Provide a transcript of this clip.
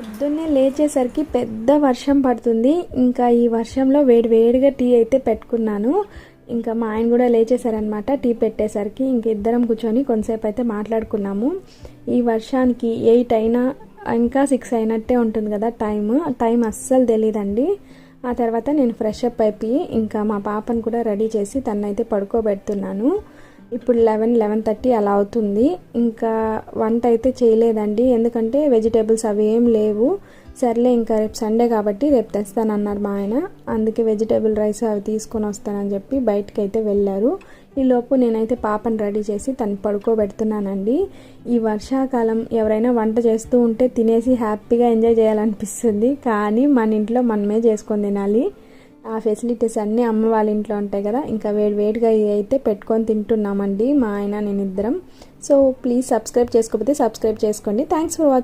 పొద్దున్నే లేచేసరికి పెద్ద వర్షం పడుతుంది. ఇంకా ఈ వర్షంలో వేడివేడిగా టీ అయితే పెట్టుకున్నాను. ఇంకా మా ఆయన కూడా లేచేసారనమాట. టీ పెట్టేసరికి ఇంక ఇద్దరం కూర్చొని కొంతసేపు అయితే మాట్లాడుకున్నాము. ఈ వర్షానికి 8 అయినా ఇంకా 6 అయినట్టే ఉంటుంది కదా టైం అస్సలు తెలియదండి. ఆ తర్వాత నేను ఫ్రెష్ అప్ అయిపోయి ఇంకా మా పాపను కూడా రెడీ చేసి తనైతే పడుకోబెడుతున్నాను. ఇప్పుడు 11:30 అలా అవుతుంది. ఇంకా వంట అయితే చేయలేదండి, ఎందుకంటే వెజిటేబుల్స్ అవి ఏం లేవు. సర్లే ఇంకా రేపు సండే కాబట్టి రేపు తెస్తానన్నారు మా ఆయన. అందుకే వెజిటేబుల్ రైస్ అవి తీసుకొని వస్తానని చెప్పి బయటకు అయితే వెళ్ళారు. ఈలోపు నేనైతే పాపను రెడీ చేసి తను పడుకోబెడుతున్నానండి. ఈ వర్షాకాలం ఎవరైనా వంట చేస్తూ ఉంటే తినేసి హ్యాపీగా ఎంజాయ్ చేయాలనిపిస్తుంది. కానీ మన ఇంట్లో మనమే చేసుకొని తినాలి. ఆ ఫెసిలిటీస్ అన్నీ అమ్మ వాళ్ళ ఇంట్లో ఉంటాయి కదా. ఇంకా వేడివేడిగా అయితే పెట్టుకొని తింటున్నామండి మా ఆయన నేను ఇద్దరం. సో ప్లీజ్ సబ్స్క్రైబ్ చేసుకోకపోతే సబ్స్క్రైబ్ చేసుకోండి. Thanks for watching.